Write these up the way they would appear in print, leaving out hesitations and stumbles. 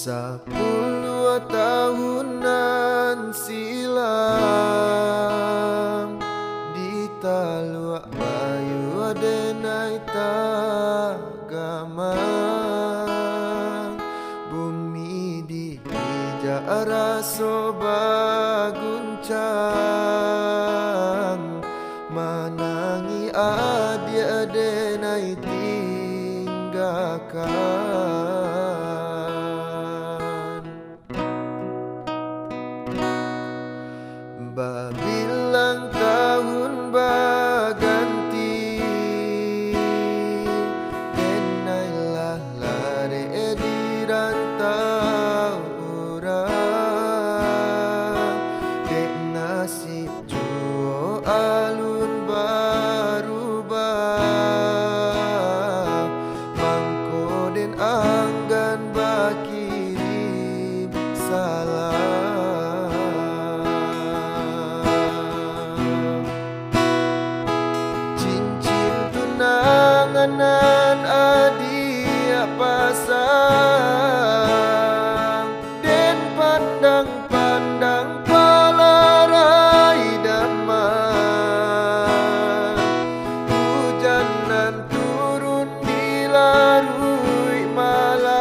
10 tahunan silam di Talua Bayu Adenai Tagamang bumi di Jaraso baguncang manangi adi Adenai tinggakan babilang tahun baganti denailah lare di rantau orang dek nasib juo alun barubah mangko den anggan bakirim salam nan adia pasang den pandang-pandang palarai damai hujan nan turun di larui malam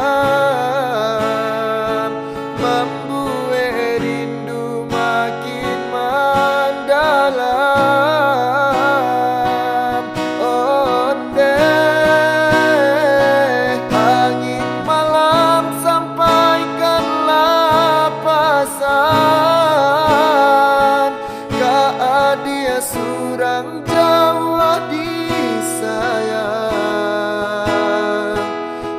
membuat rindu makin mendalam. Dia surang Jawa disayang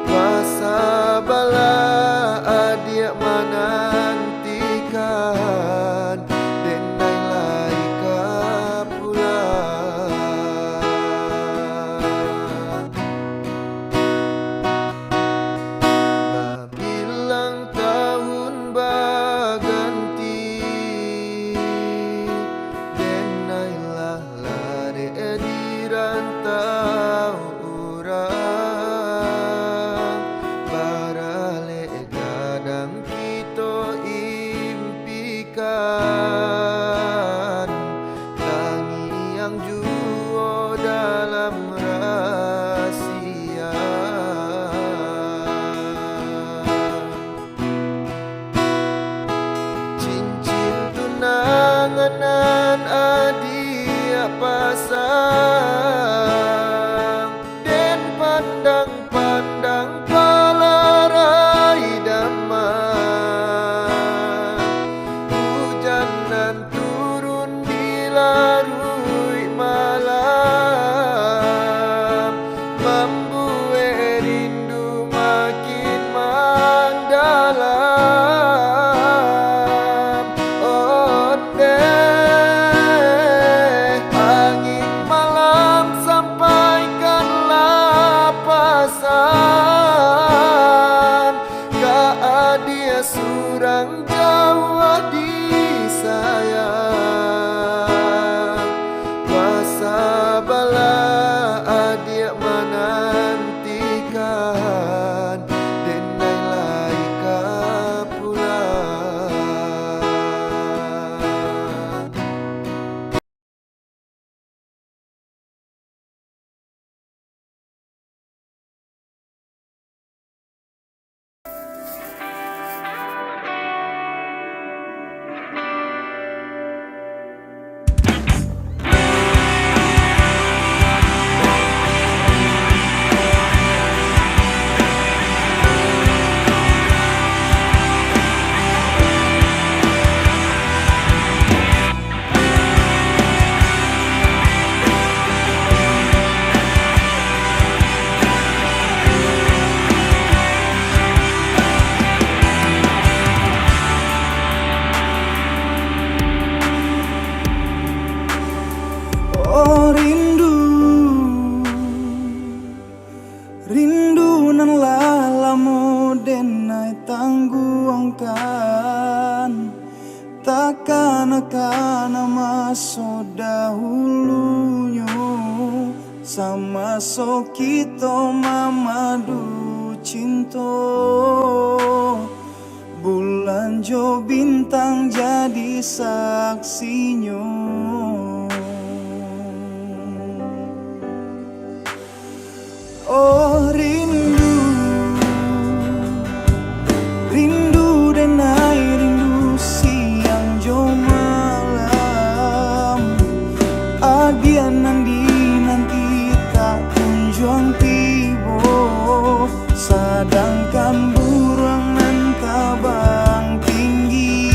masa bala dia menantikan denai laika pulang babilang tahun baganti di rantau urang barale kadang kita impikan tangi yang juo dalam rahasia cincin tunangan adia pasang den pandang-pandang palarai damai hujan nan turun di larui malam membuat rindu makin mendalam. Oh angin malam sampaikanlah pesan dia surang Jawa disayang masa bala dia menantikan denai laika pulang. Rindu nan lalamu denai tangguangkan takkan akan masuk dahulunya sama so kita mamadu cinta bulan jo bintang jadi saksinya. Oh rindu, rindu denai rindu siang jo malam. Adian nanti tak kunjung tibo, sedangkan burung nan tabang tinggi.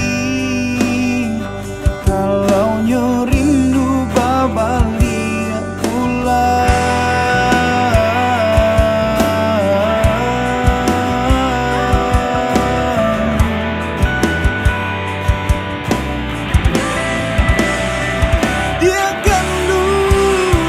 Kalau nyo rindu babaliak pulang. Dia kan dulu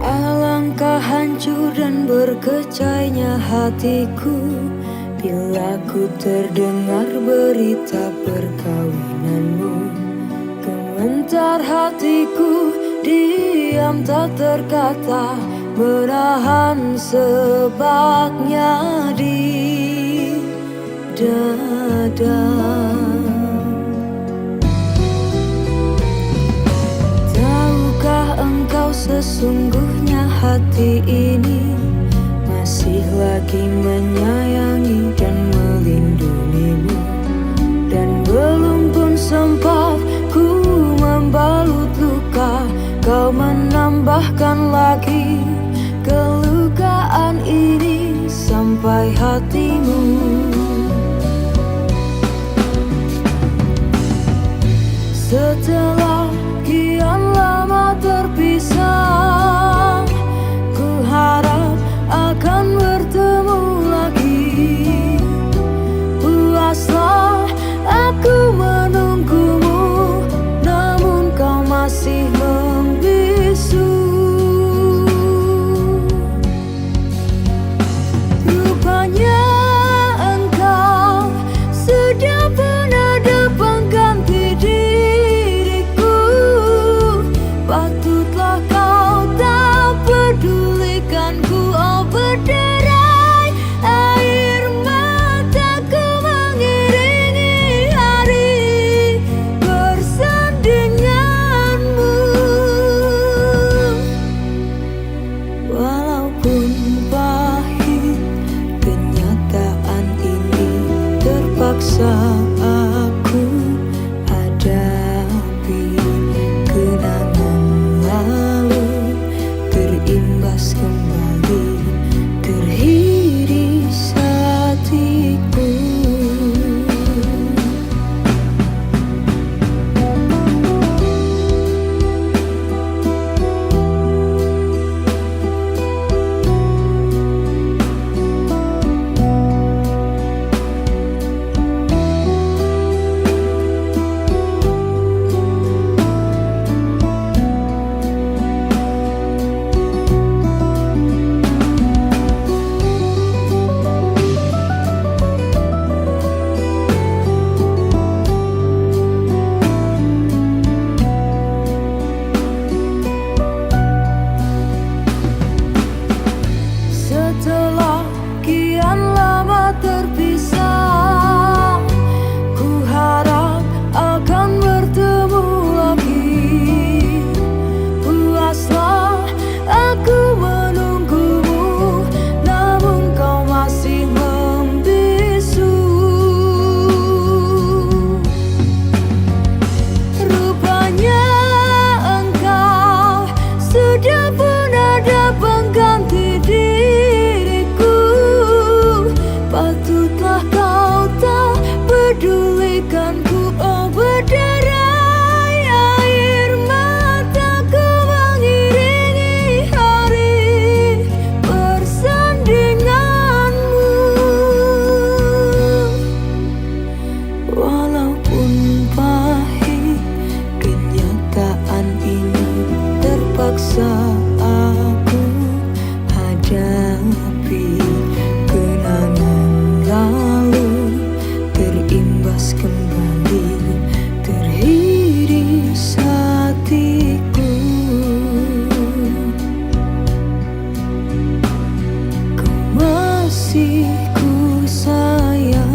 Alangkah hancur dan berkecainya hatiku Bila ku terdengar berita perkawinanmu, gemetar hatiku, diam tak terkata, menahan sebabnya di dada. Tahukah engkau sesungguhnya hati ini masih lagi menyayangi dan melindungimu, dan belum pun sempat ku membalut luka, kau menambahkan lagi kelukaan ini sampai hatimu. Setelah kian lama terpisah, ku harap akan bertemu lagi. Puaslah aku menunggumu, namun kau masih membisu. Rupanya engkau sudah pun ada pengganti diriku. Patutlah kau tak pedulikanku. Oh, berderai air mataku mengiringi hari bersandinganmu. Walaupun pahit, kenyataan ini terpaksa aku hadapi. Kenangan lalu terimbas kembali, teriris hatiku. Setelah kian lama terpisah, ku harap akan bertemu lagi. Puaslah aku menunggumu, namun kau masih membisu. Rupanya engkau sudah pun ada pengganti diriku. Patutlah kau tak pedulikanku. Oh, berderai air mataku mengiringi hari bersandinganmu. Walaupun pahit, kenyataan ini terpaksa aku hadapi. Kenangan lalu terimbas kembali, teriris hatiku. Kau masih ku sayang.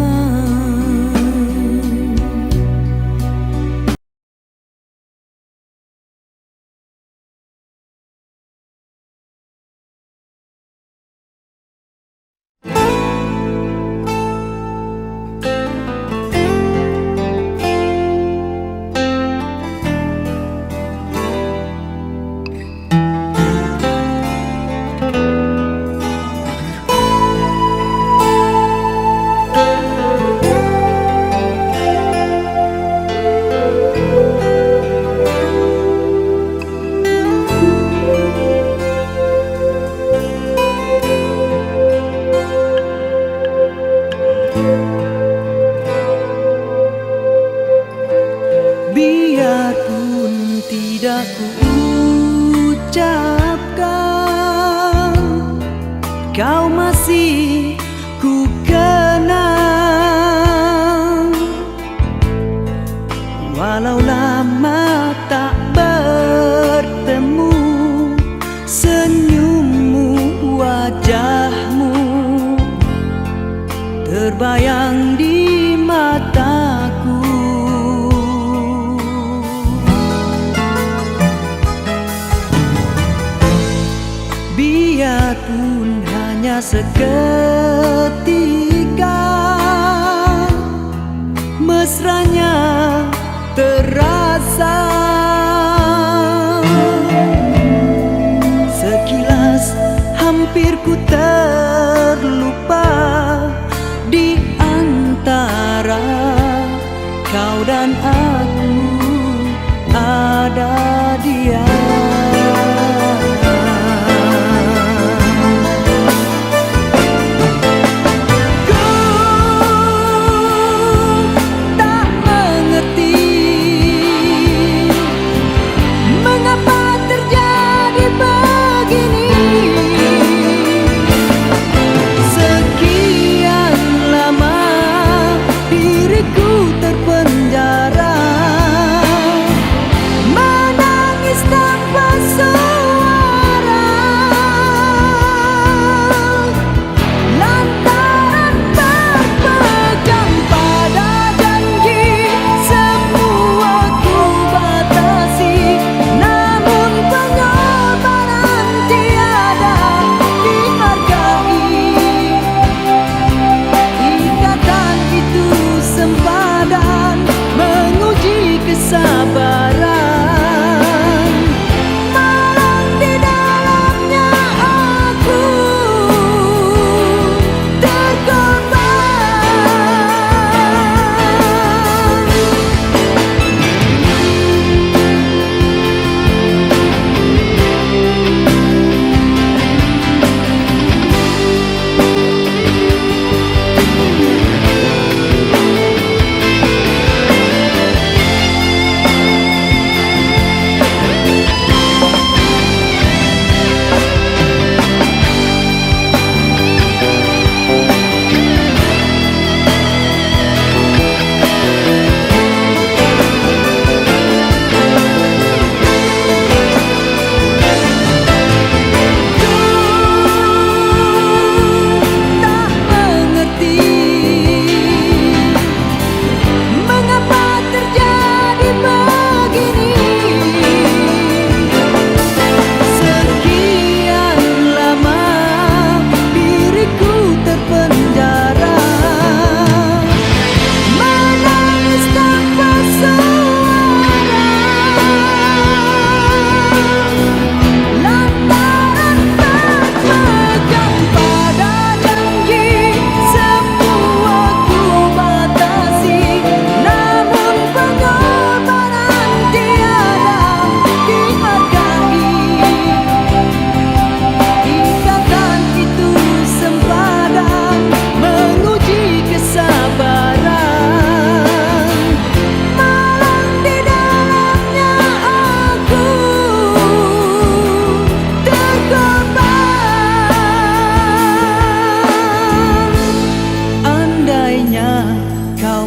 kau masih ku kenal. Walau lama tak bertemu, senyummu, wajahmu terbayang di mataku. Biarpun hanya seketika, mesranya terasa. Sekilas hampir ku terlupa di antara kau dan aku ada dia.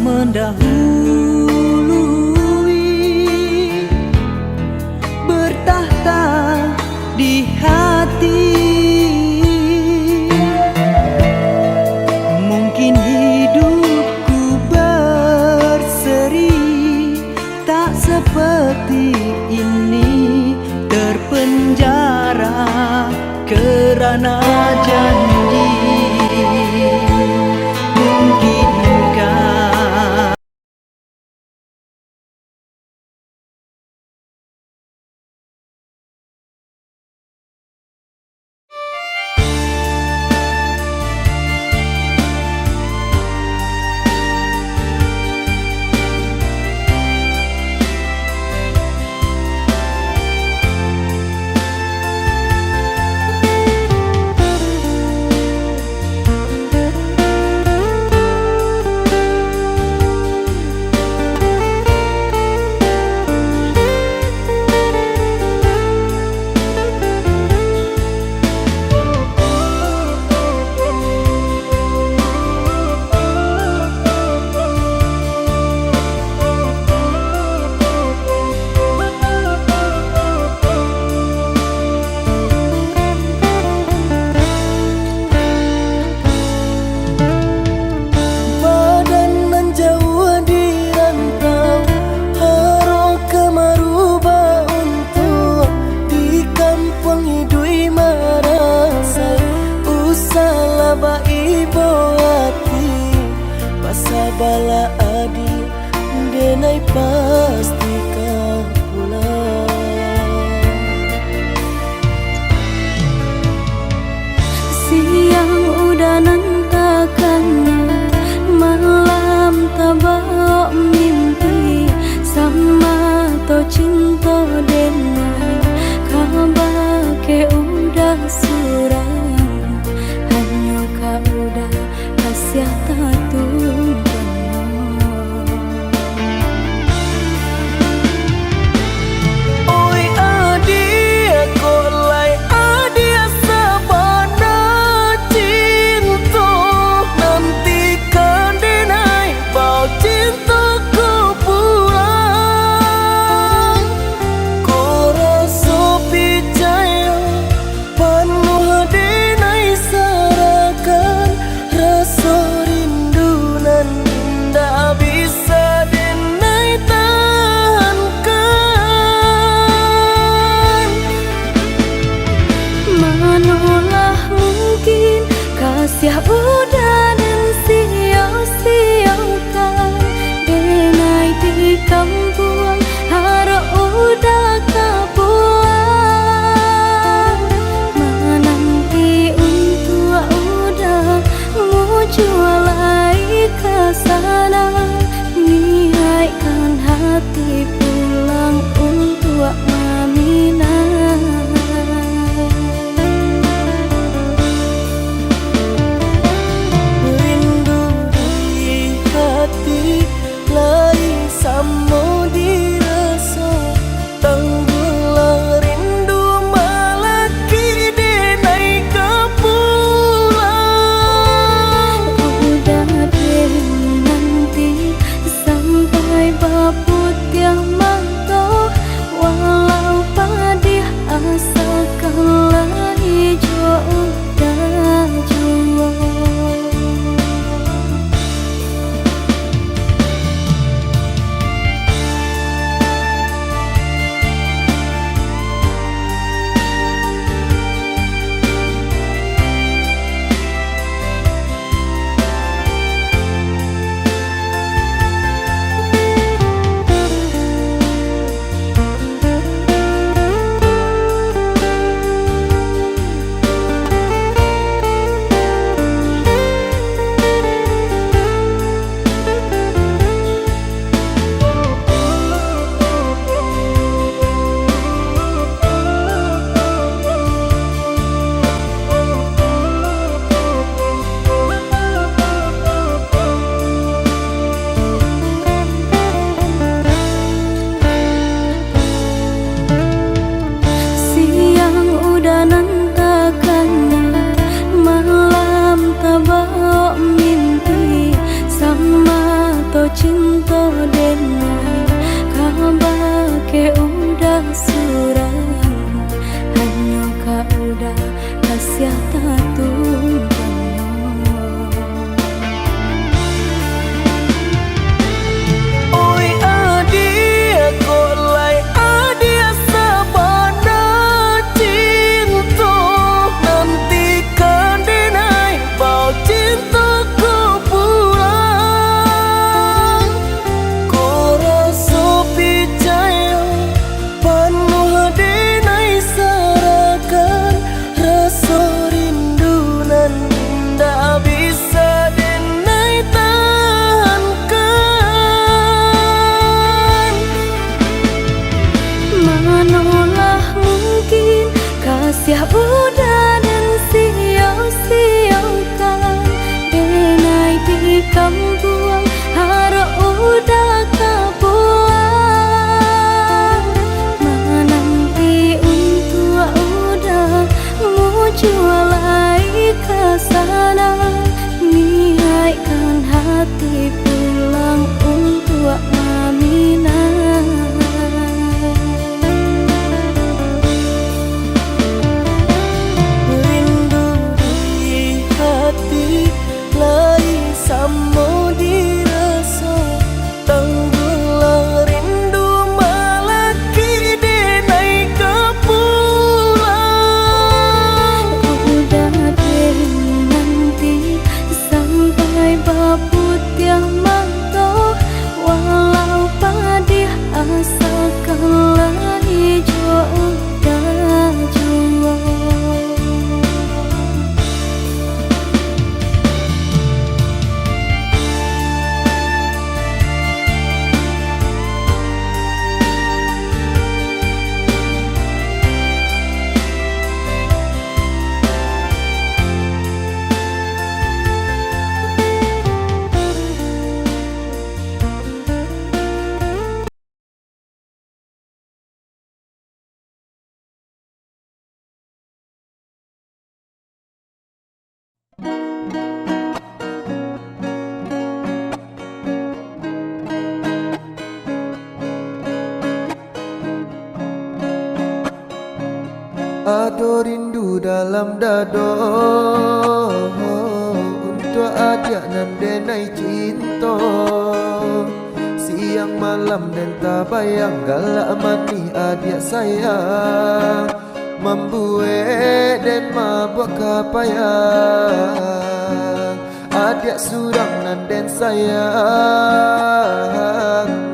Mendahului, bertahta di hati. Mungkin hidupku berseri, tak seperti ini, terpenjara kerana janji. denai pasti kau pulang. Siang udah nantakannya, malam tabak mimpi, sama to cinta denai kabar ke udah suram, hanya kau udah kasih tatu. Kasih udah dan sia-siakan denai di kampung, harap udah kebuang. Menanti untuk udah mau jualai ke sana, niatkan hati pulang untuk Mamina. Samo dirasa tanggulah rindu malaki denai kepulang. Udah deh nanti sampai baput yang mantau, walau padih asa kalah hijau udah jua. Cinta denai kabar ke udah suram, hanya kau udah kasih tatu. Kasih udah dan sia-siakan denai di kampung, harap udah kebuang. Menanti untuk udah mau jualai ke sana, niatkan hati pulang untuk Mamina. kala hijau dah jua. Ado rindu dalam dado untuk adik nan denai cinta. Siang malam dan tak bayang galak mati adik sayang. Membuat dan mabuk kapayang. Adik surang nan den sayang.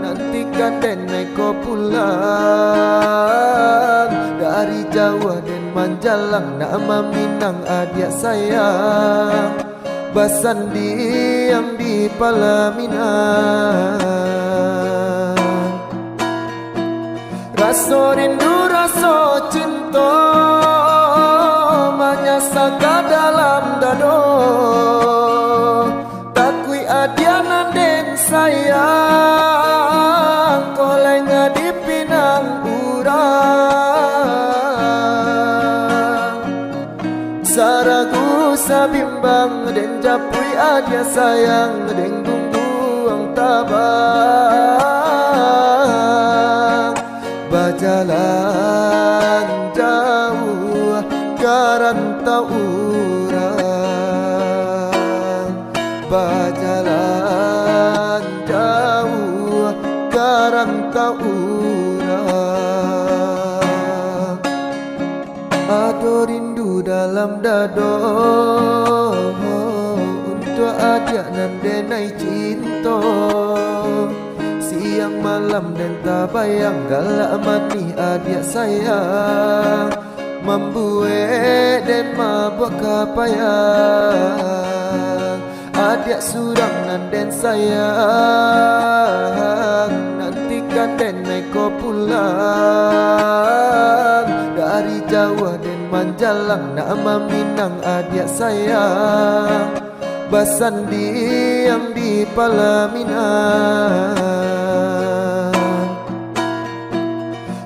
Nantikan den naik kau pulang dari Jawa dan Manjalang, nama Minang adik sayang. Basandi yang di Palaminan. Rasa rindu rasa cinta menyasaka dalam dado. Takui adianan den sayang, kolenga di pinang urang. Saragu sabimbang den japui adia sayang, den gungguang tabang. Bajalan jauh karantau urang. Bajalan jauh karantau urang. Ado rindu dalam dado untuk adik nan denai cinta. Siang malam dan tak bayang galak mati adik sayang. Membuat dan mabuk kapayang. Adik surang nan den sayang. Nantikan den naik kau pulang dari Jawa dan Manjalang, nama Minang adik sayang. Basandi yang di Palaminan.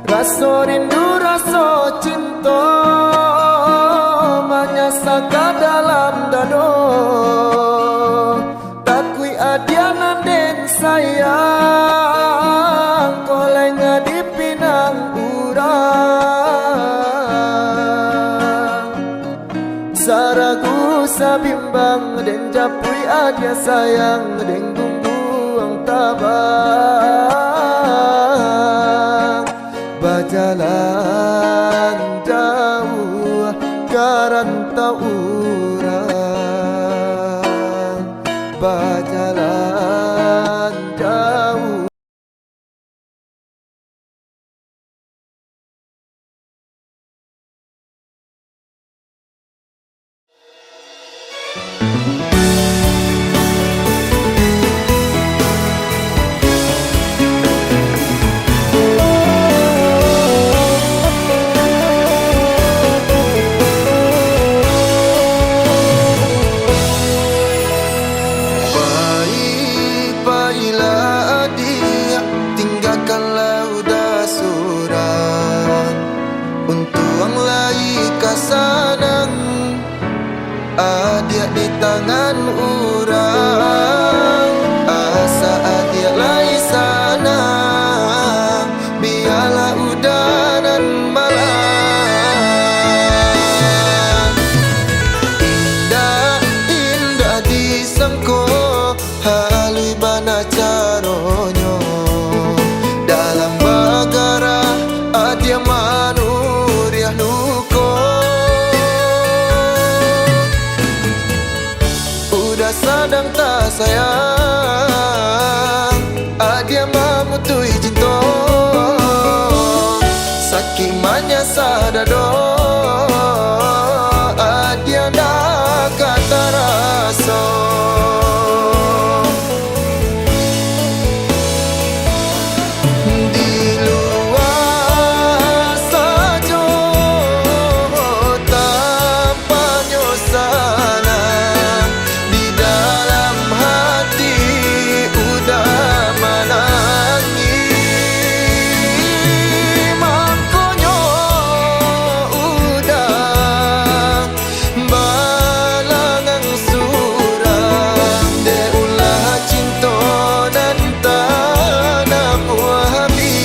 Rasa rindu rasa cinta menyasaka dalam dado. Takui adianan den sayang, kolenga di pinang urang. Saragu sabimbang den japui adia sayang, den gungguang tabang. Bajalan jauh karantau urang. Bajalan jauh. Adik di tangan sadado adiana kata rasa di luar saja tanpa nyosana di dalam hati udah menangis makanya udah balangang surang de ulah cinta dan tanam wahabi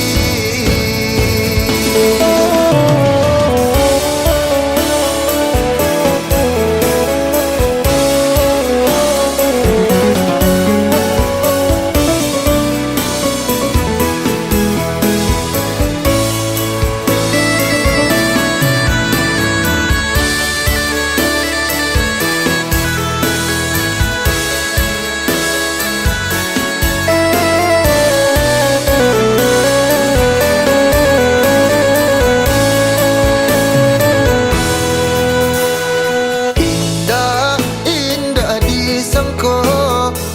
indah disangka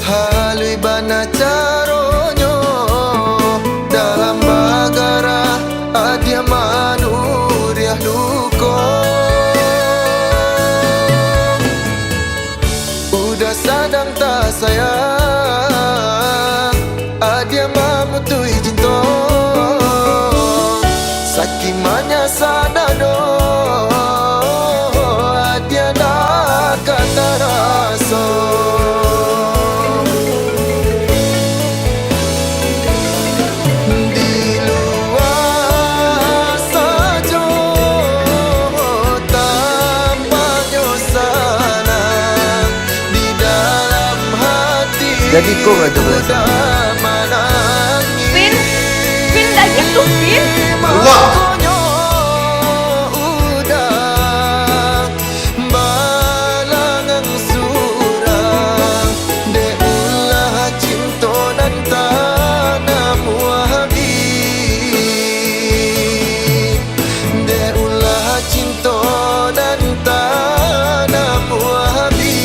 halui bana caronyo dalam bagara adia manuriah duko udah sadang tak sayang adia mamutui cinta sakimanya sadado adia nak kata rasa di luar saja tanpa nyosana di dalam hati Jadi kok nggak coba udah menangis Vin, Vin dah gitu Vin. makanya udah balangang surang de ulah cinta dan tanam wahabi de ulah cinta dan tanam wahabi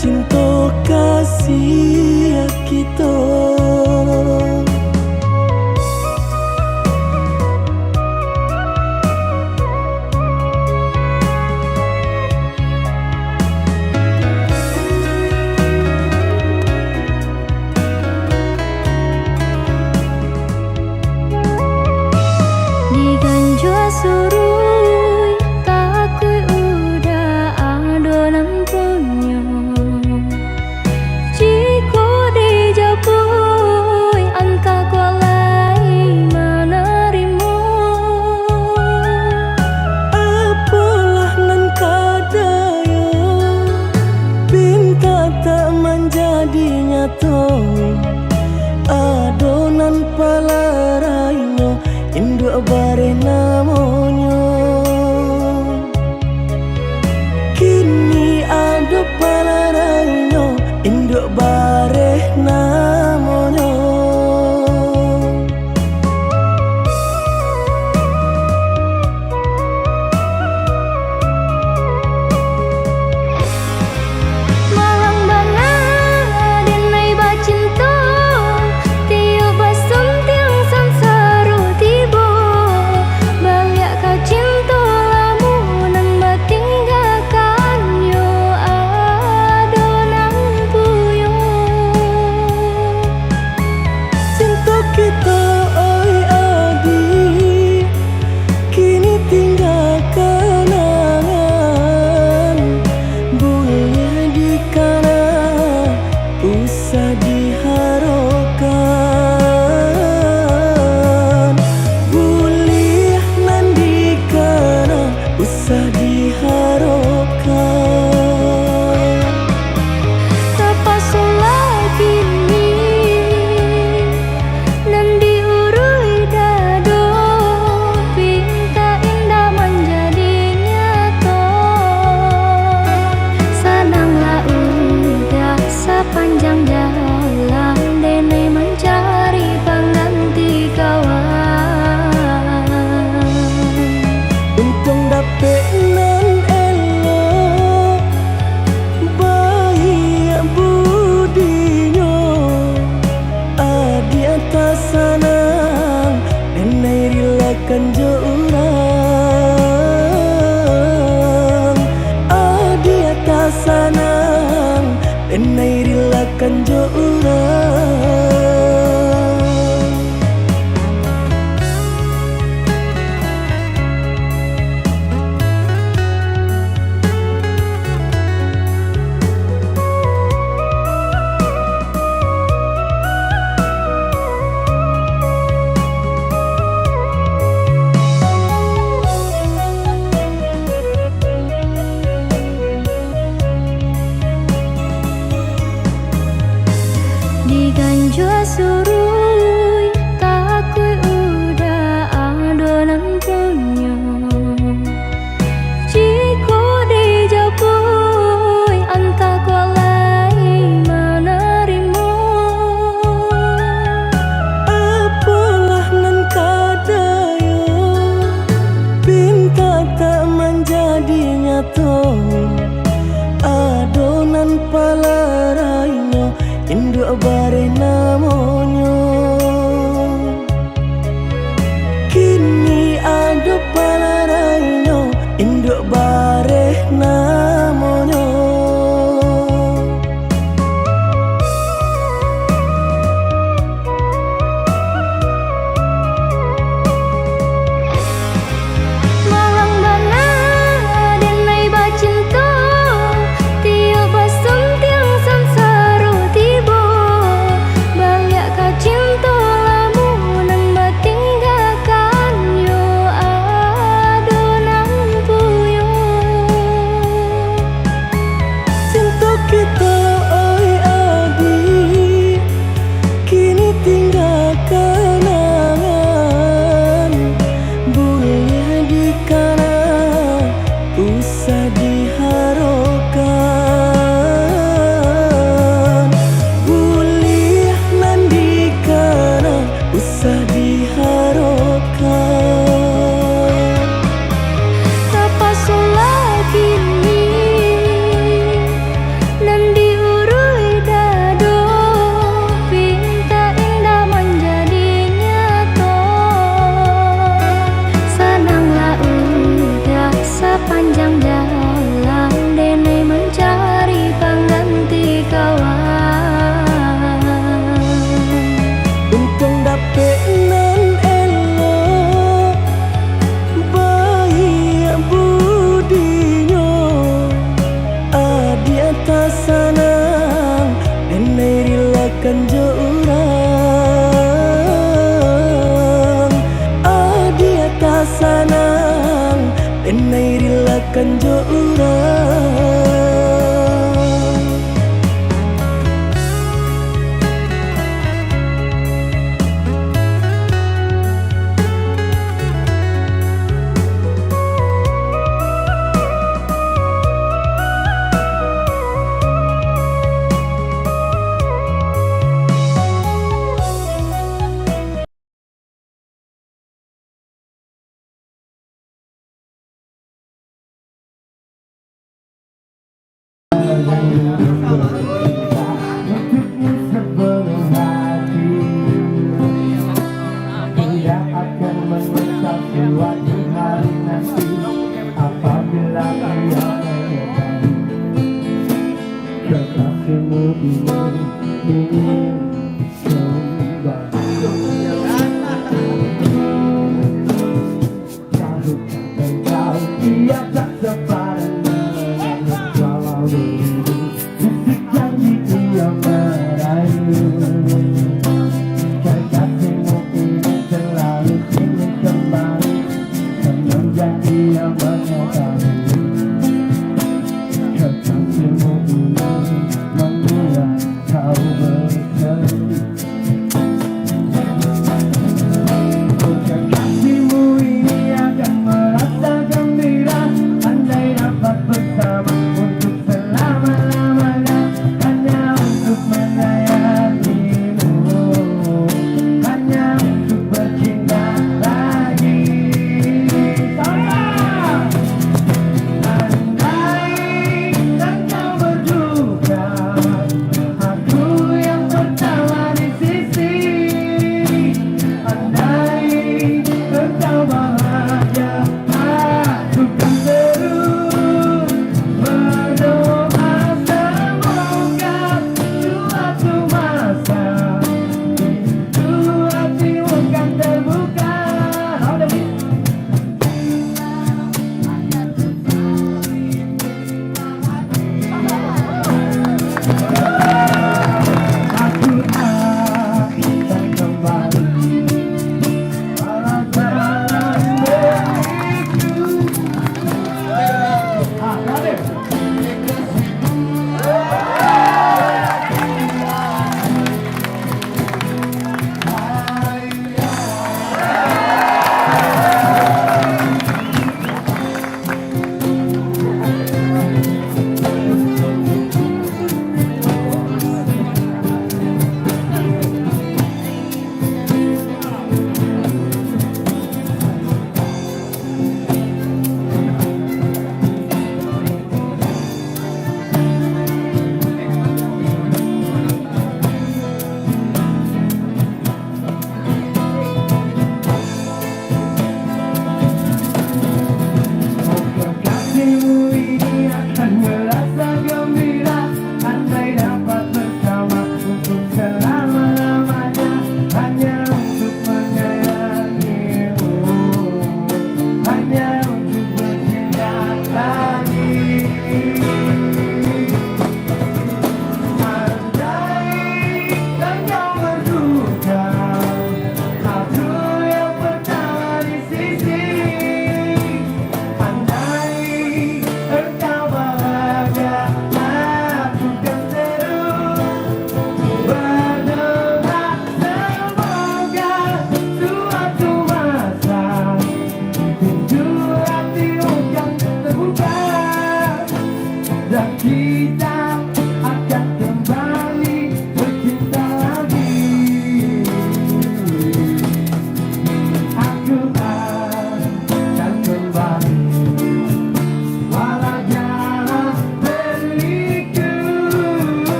cinta kasih kita. Surui takui udah adonan punya. Jika dijapui anta kualai menerima. Apalah nan kadaya pinta tak menjadi nyata. Adonan palarainya induk bare namanya. Kini ada palarainya induk bare namanya. Malang banget denai bacinta tiup basum tiang sansaru tiba. Balik kau cinta lamunan batinggalkan yo adonan puyo. Cinta kita oi adi kini tinggal kenangan. Boleh dikana usah diharapkan. Boleh nan dikana usah diharapkan. Terpaksalah kini dan diurui dado. Pinta indah menjadi nyata. Senanglah udah sepanjang jalan denai mencari pengganti kawan. Untung dapet nan elok baik budinya. Adi atas sanang denai rilakan jo urang. Adi atas sanang denai rilakan jo urang. Diganjua surui takui udah adonan punya. Jika dijapui anta kualai menerima. Apalah nan kadaya pinta tak menjadi nyata. Adonan palarainya induk bare namanya. relakan jo urang.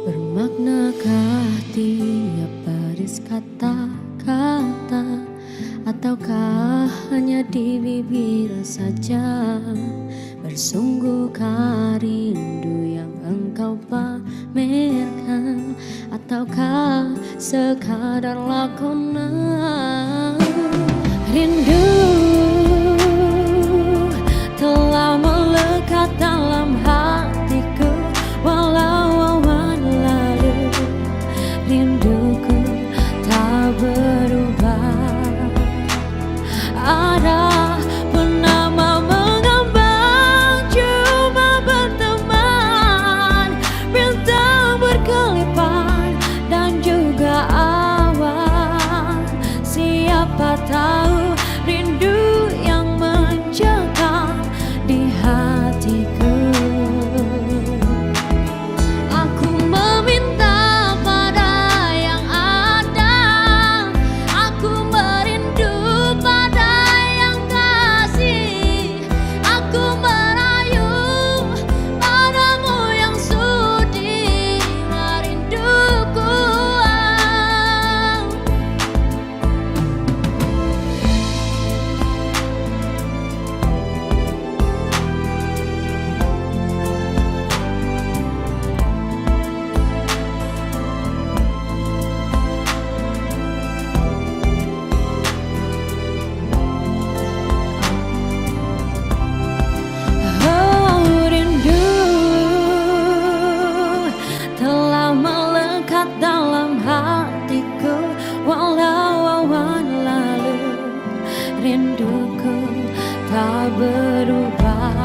Bermaknakah tiap baris kata-kata Ataukah hanya di bibir saja bersungguhkah rindu yang engkau pamerkan, ataukah sekadar lakonan? Rindu telah melekat dalam hatiku walau awan lalu. Rinduku tak berubah. Ada penama mengambang cuma berteman, bintang berkelipan dan juga awan. Siapa tahu rindu yang mencekam di hatiku. Aku meminta pada yang ada, aku merindu pada yang kasih, aku merayu padamu yang sudi merinduku. Oh, rindu telah melekat dalam hatiku walau awan lalu. Rinduku tak berubah.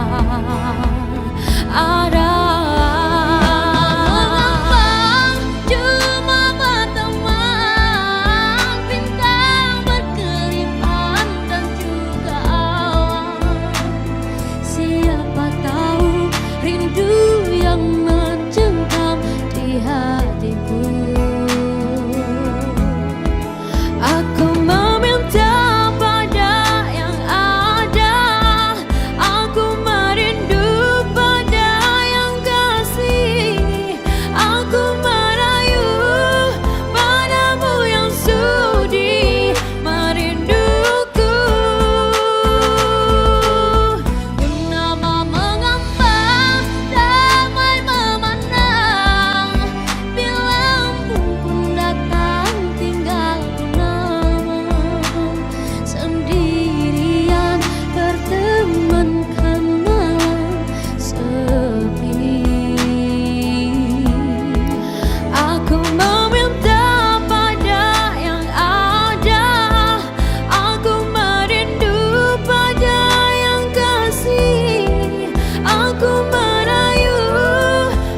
Ada mengambang cuma berteman, bintang berkelipan dan juga awan. Siapa tahu rindu yang mencengkam di hatiku. Aku meminta pada yang ada, aku merindu pada yang kasih, aku merayu padamu yang sudi merinduku. Purnama mengambang, damai memandang, bila embun pun datang tinggal kenangan. Sendirian bertemankan malam sepi. Aku meminta pada yang ada, aku merindu pada yang kasih, aku merayu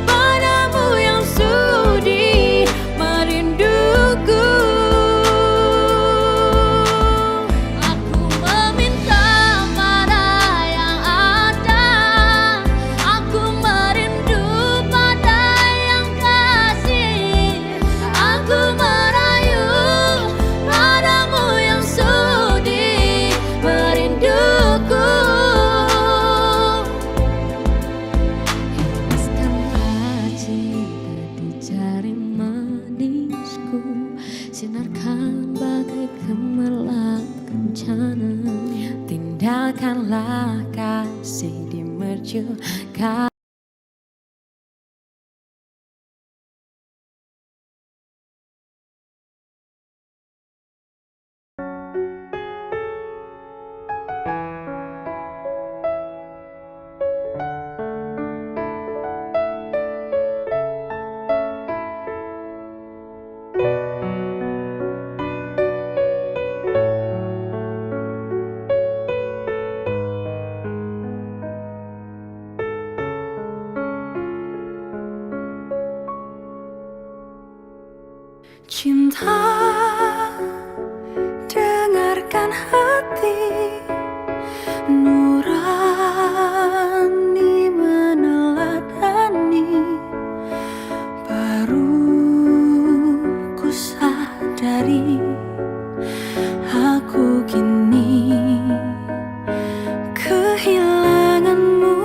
padamu yang sudi merinduku. Aku meminta pada yang ada, aku merindu pada yang kasih, aku merayu padamu yang sudi merinduku. Hembuskanlah cinta di jari manisku, sinarkan bagai gemerlap kencana. Tindakanlah kasih di mercukan. Cinta, dengarkan hati nurani meneladani. Baru ku sadari aku kini kehilanganmu.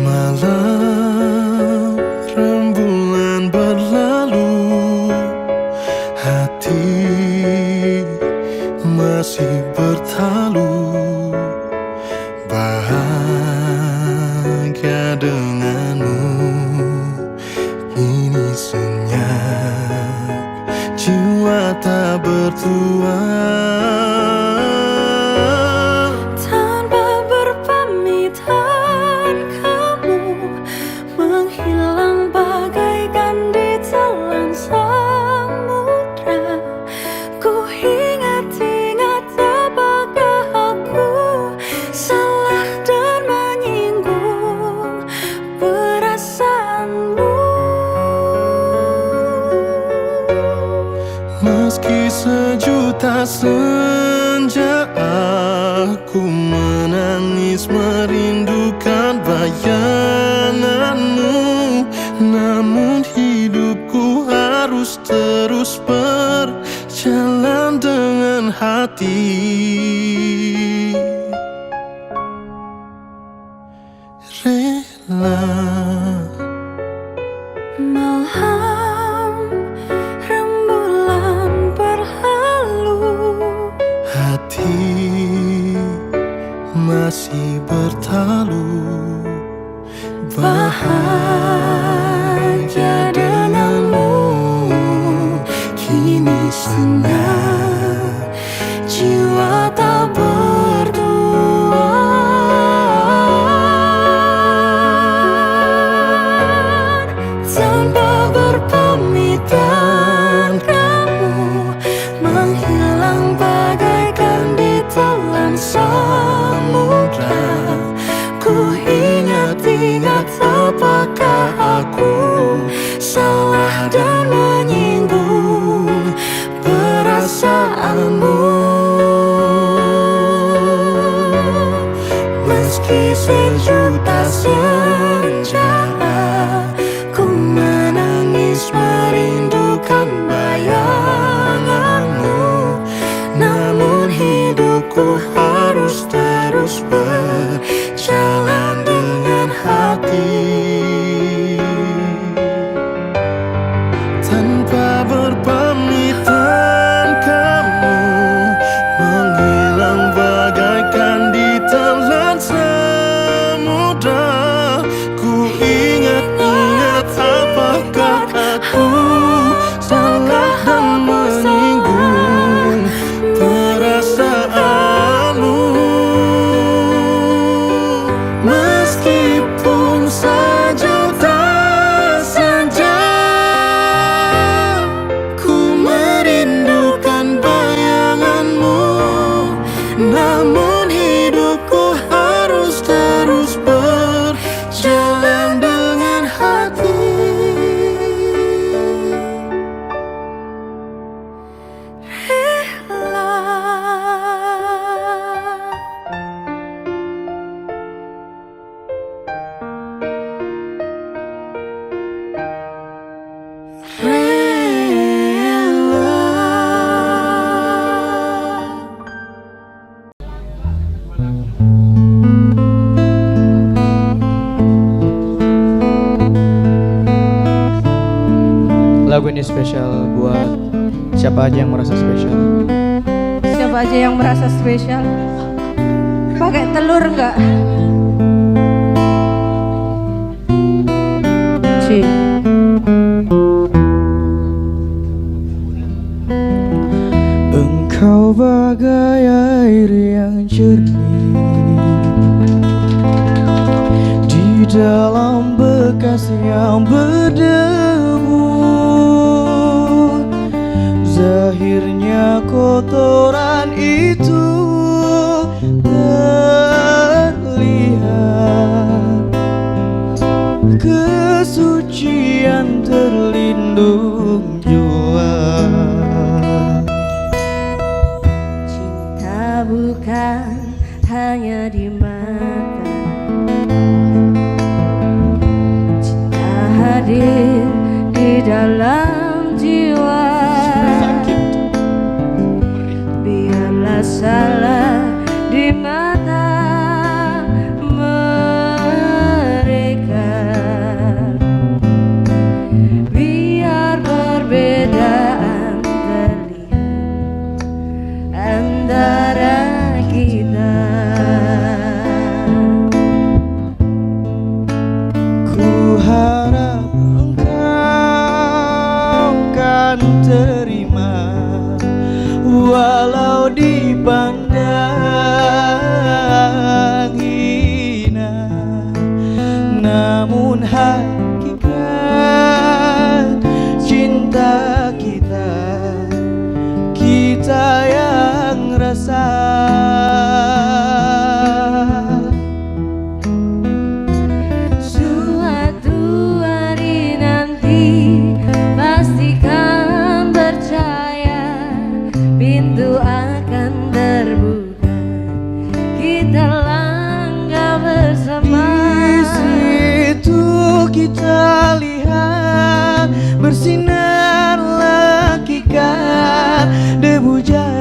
Malam rembulan berlalu, tua. Tanpa berpamitan kamu menghilang bagaikan di telan samudra. Ku ingat-ingat apakah aku salah dan menyinggung perasaanmu. Meski sejuta senja aku menangis merindukan bayanganmu, namun hidupku harus terus berjalan dengan hati. Rela Malam rembulan berlalu, hati masih bertalu. Bahagia denganmu kini senang, jiwa tak berdua. tanpa berpamitan kamu menghilang bagaikan di telan samudra. Ku ingat-ingat apakah aku salah dan menyinggung perasaanmu. Meski sejuta senja ku menangis merindukan bayanganmu, namun hidupku harus terus berjalan dengan hati. Tanpa berpamitan kamu menghilang bagaikan di telan samudra. Ku ingat-ingat apakah aku salah dan menyinggung perasaanmu. Meskipun sejuta senja ku merindukan bayanganmu, namun hidupku harus terus berjalan dengan hati. Lagu ini spesial buat siapa aja yang merasa spesial. Siapa aja yang merasa spesial? Pakai telur enggak? Ci. Engkau bagai air yang jernih di dalam bekas yang berdebu. Zahirnya kotoran itu terlihat, kesucian terlindung jua. Cinta bukan hanya di mata, cinta hadir di dalam jiwa. Biarlah salah di mata mereka, biar perbedaan terlihat antara kita.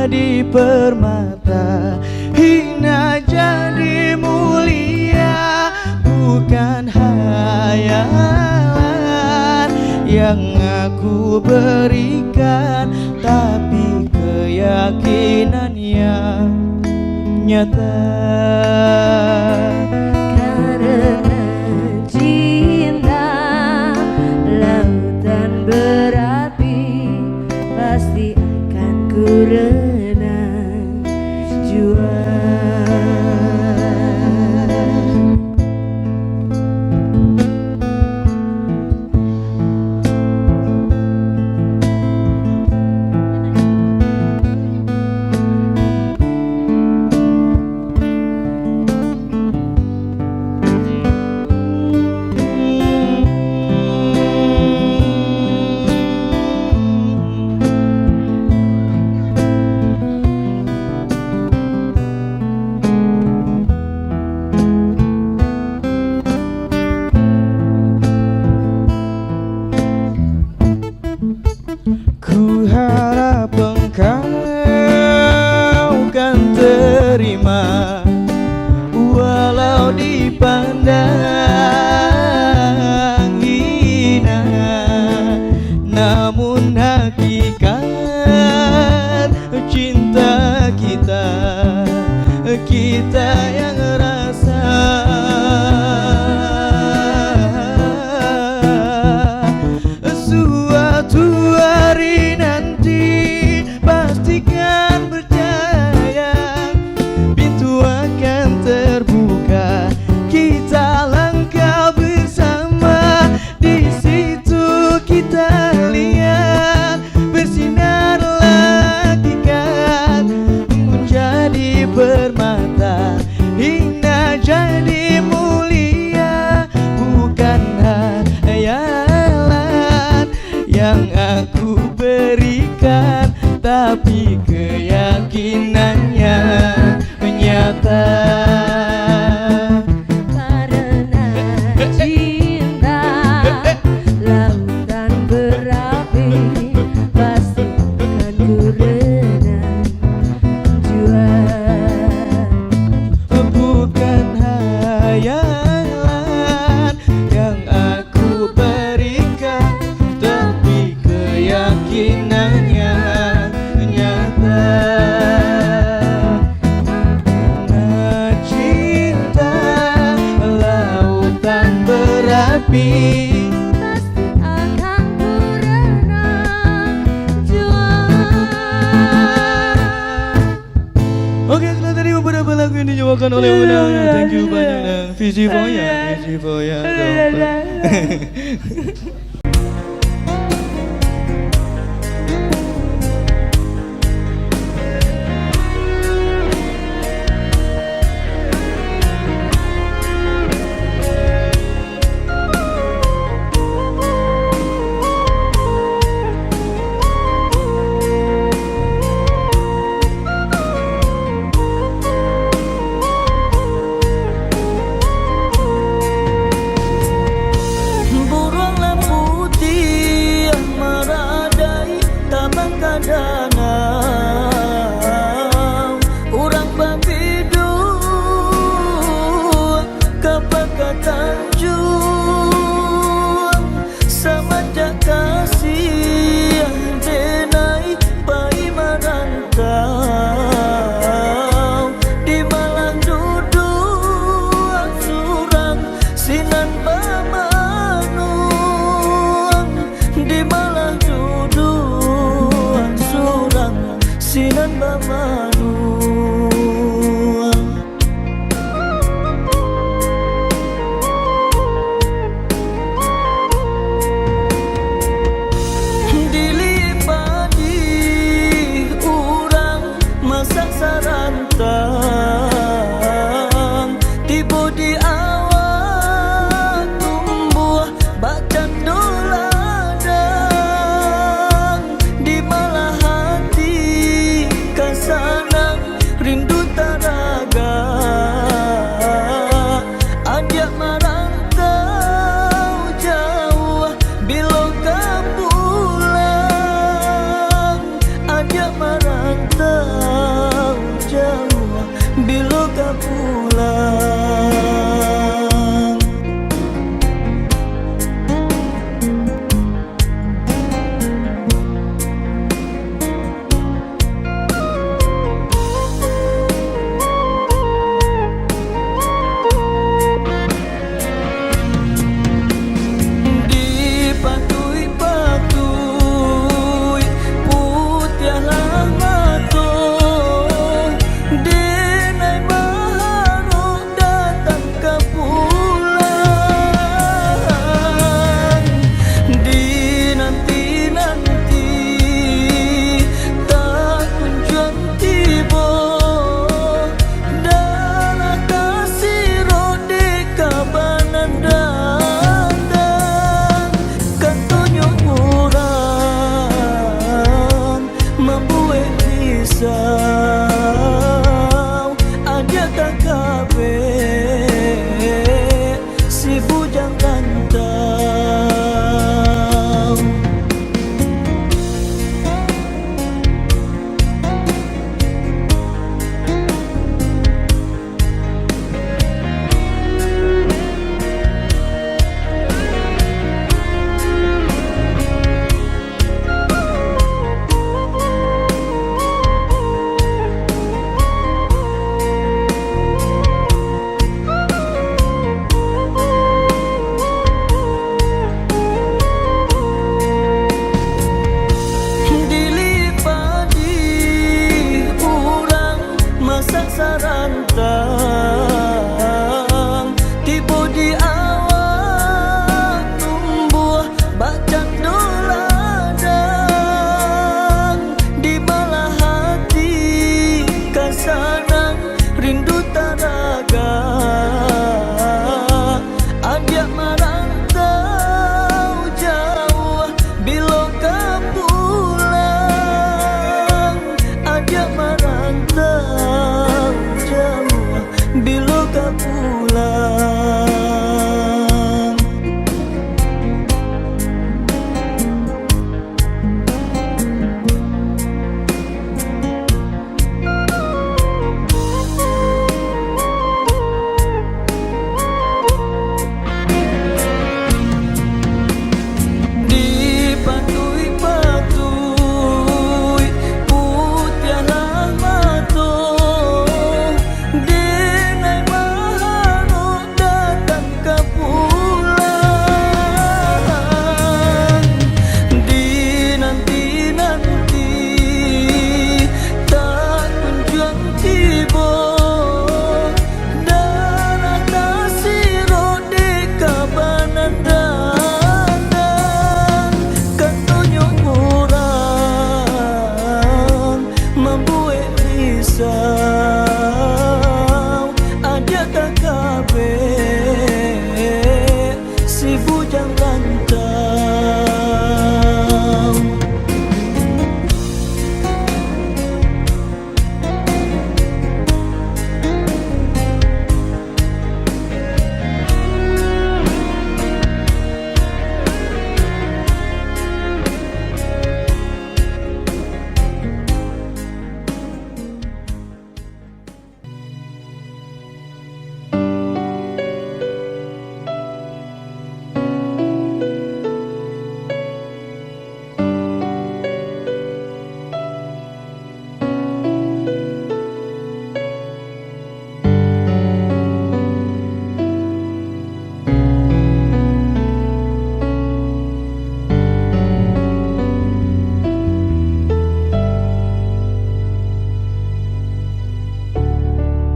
jadi permata, hina jadi mulia. Bukan hayalan yang aku berikan, tapi keyakinan yang nyata. Karena cinta lautan berapi, pasti akan ku renang jua. Ku harap engkau kan terima, walau dipandang hina, namun hakikat cinta kita, kita yang rasa. Suatu hari nanti pastikan percaya, pintu akan terbuka, kita langkah bersama. Di situ kita lihat bersinarlah hakikat, menjadi permata, hina jadi mulia. Bukan hayalan yang aku berikan, tapi keyakinannya nyata. Karena cinta lautan berapi, pasti akan ku renang jua. Bukan hayalan yang aku berikan, tapi keyakinannya nyata. Karena cinta lautan berapi, Pasti akan ku renang jua. Oke, setelah tadi beberapa lagu yang dibawakan oleh Una. Thank you banyak Nang. Visi Foya burunglah putih yang meradai tabang kadanau, urang babidu kapaka tanjung, sama kasih denai pai marantau. Di malang duduk surang sinan bamanuang, di malang duduk surang sinan bamanuang. Dilipadi urang masak sarantang, tiba di awal tumbuh bacan doladang. Di malah hati kasanang rindu taraga, ajak merantau jauh bila kau pulang, ajak merantau kau pulang. Dipatui-patui putianan mato, denai mahano datang ke pulang. Dinanti-nanti tak kunjung tiba, darah tasiro di kabanan dandan. Katonyo murang membuat risau, ada kakabe si bujang rantau.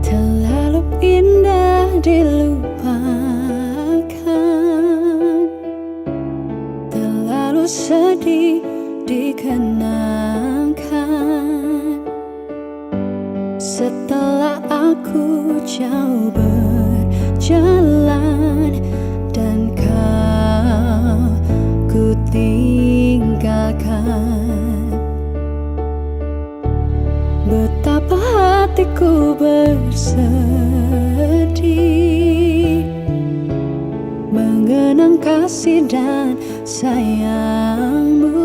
Terlalu indah dilupakan, terlalu sedih dikenangkan. Setelah aku jauh berjalan dan kau ku tinggalkan, betapa hatiku bersedih mengenang kasih dan sayangmu.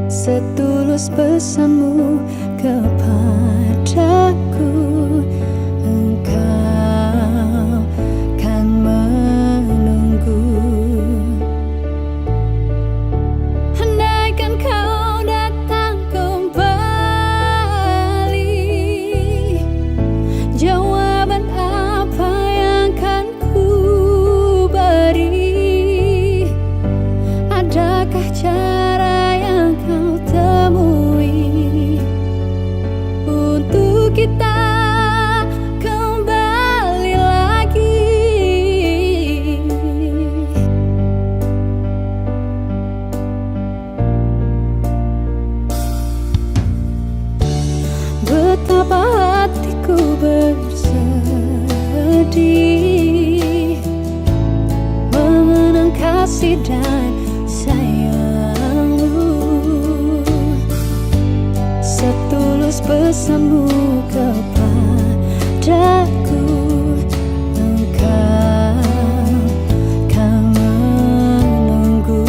Setulus pesanmu kepadaku, engkau kan menunggu. Andaikan kau datang kembali, jawaban apa yang kan ku beri? Adakah cara yang kau temui untuk kita kembali lagi? Betapa hatiku bersedih mengenang kasih dan sayangmu. Setulus pesanmu kepadaku, engkau kan menunggu.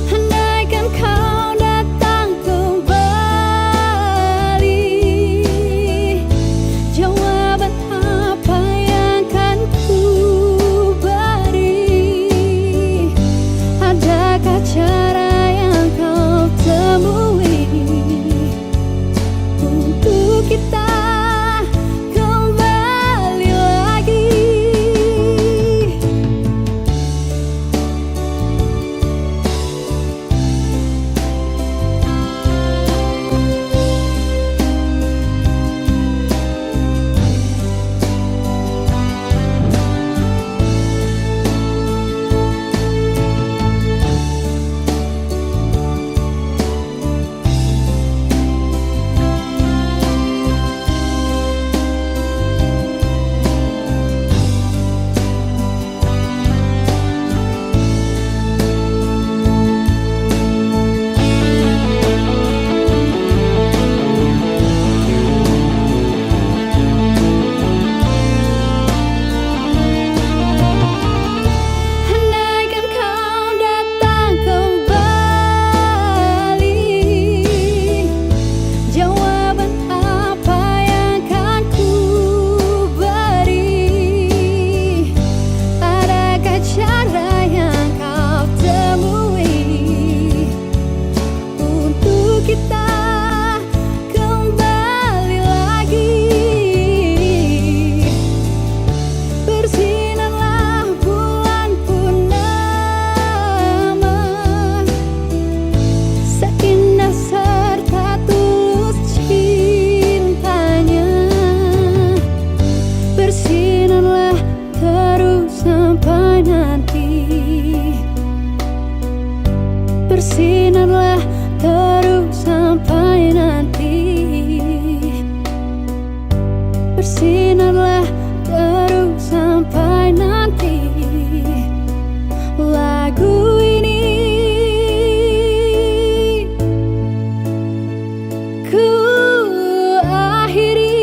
Andaikan kau datang kembali, jawaban apa yang kan ku beri? Adakah cara yang kau temui bersinarlah terus sampai nanti lagu ini ku akhiri.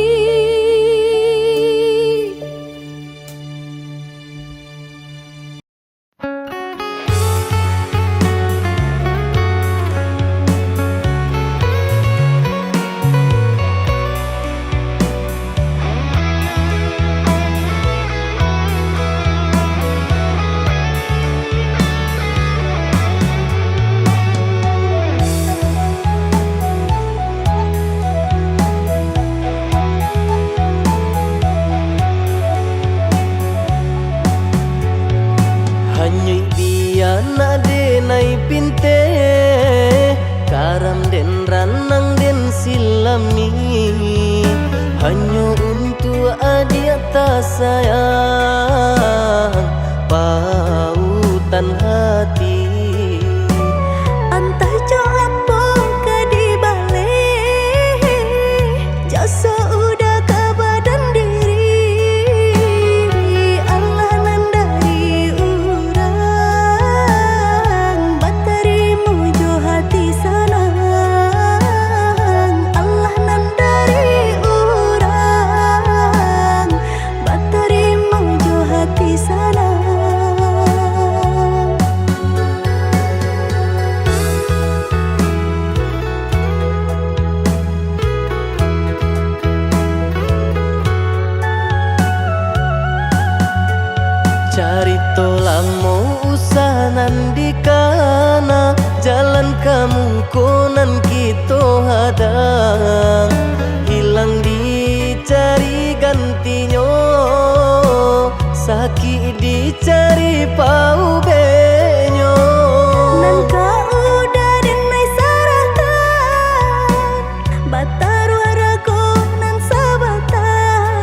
Hanyui biana denai pinte karam den ranang den silami hanya untuk adia tak sayang pautan hati Entah jo apa ke di balik jasa udah ke badan diri Allah nandari urang batarimu jo hati sanang Allah nandari urang batarimu jo hati sanang. Carito lamo usahanan di kana jalan kamu konan kita hadang hilang dicari gantinya sakit dicari pau benyo Nangka udah denai saratan bataru arago nan sabatan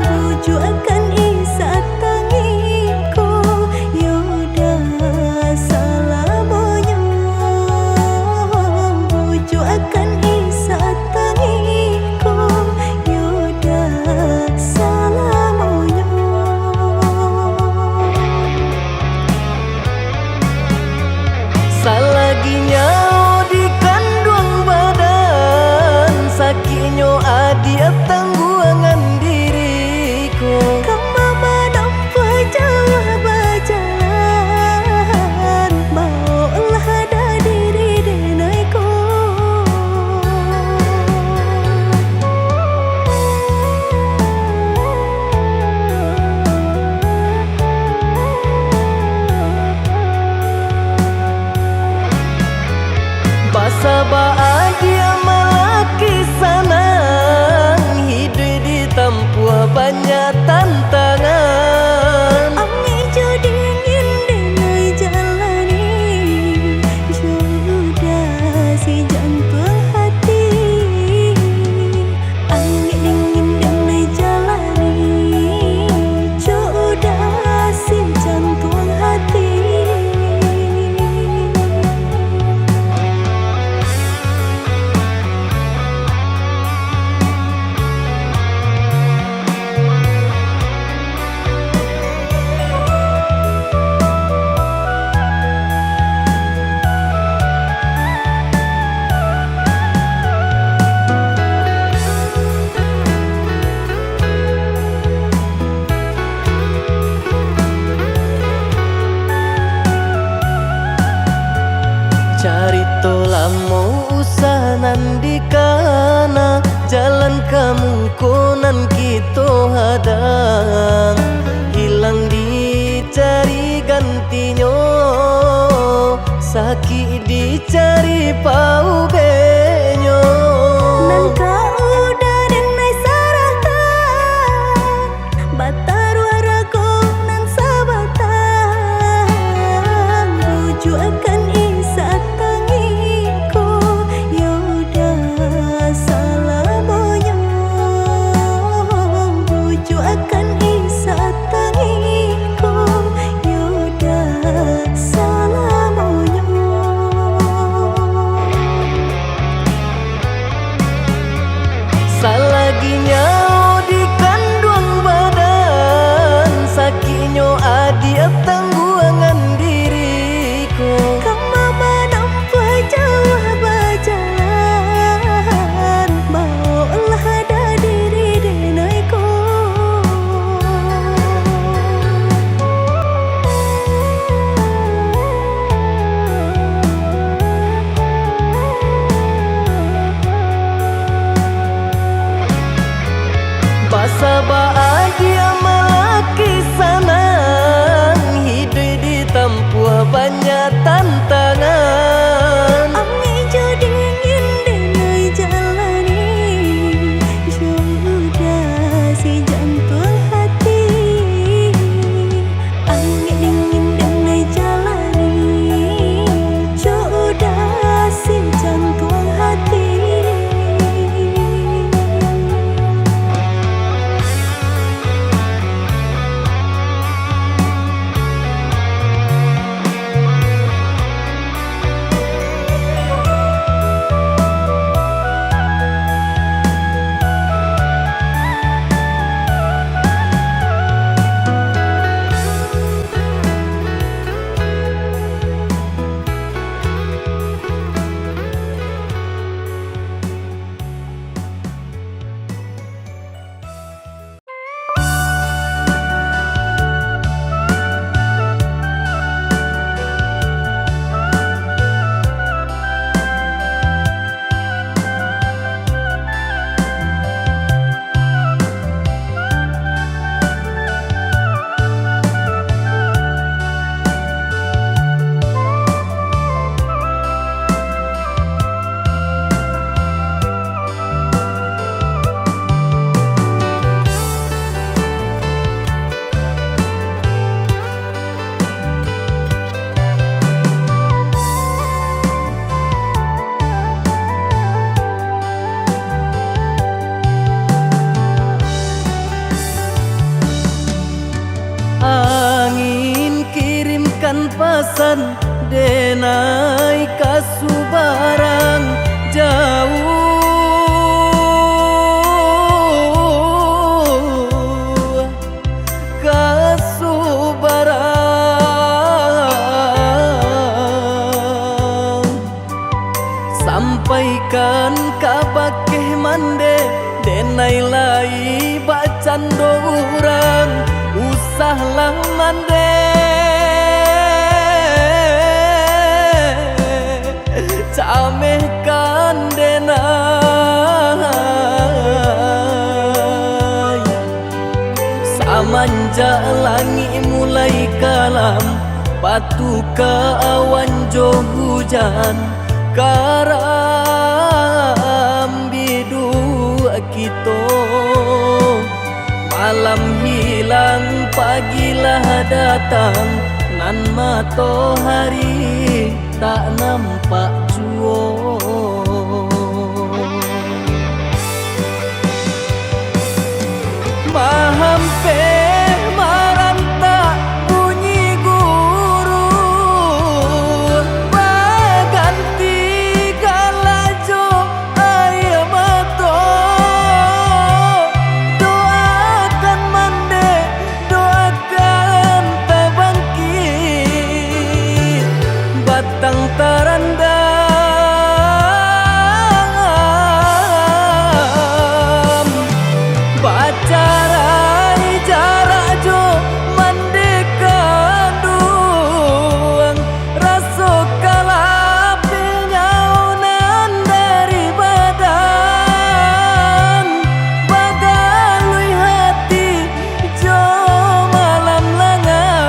buju akan isat tangiku yoda salamonyo buju akan isat tangiku yoda salamonyo. Salaginya di kandung badan sakinyo adia tangguangan diriku Kama nampa jauh berjalan bawalah ada diri denaiku Basa bahagia malaki sanang hidup ditempuh banyak tantangan Ami jo dingin denai jalani jo udah si jantung hati Ami dingin denai jalani jo udah si jantung hati. Carito lamo usahanan di kana jalan kamu konan kita hadang hilang dicari gantinya sakit dicari pau benyo Nangka udah denai saratan bataru arago nan sabatan buju akan isat tangiku yoda sabaa dia melaki sanang, hidup ditempuh banyak tantangan. Ami jo dingin dengai jalani, sudah si jantung hati. Angin dingin dengai jalani, sudah si jantung hati. Angin kirimkan pesan denai kasubarang jauh, kasubarang sampaikan kabar keh mande denai lai bacan dorang usahlah mande camehkan denai samanja langit mulai kalam batu ke awan jo hujan karam bidu kita malam hilang pagilah datang nan matahari tak nampak jua. Mahampe maranta bunyi guru baganti galajo ayam mato doakan mande doakan tabangkit batang tarandam bacarai jarak jo mandekan duang raso kalapil nyaunan dari badan bagalui hati jo malam langan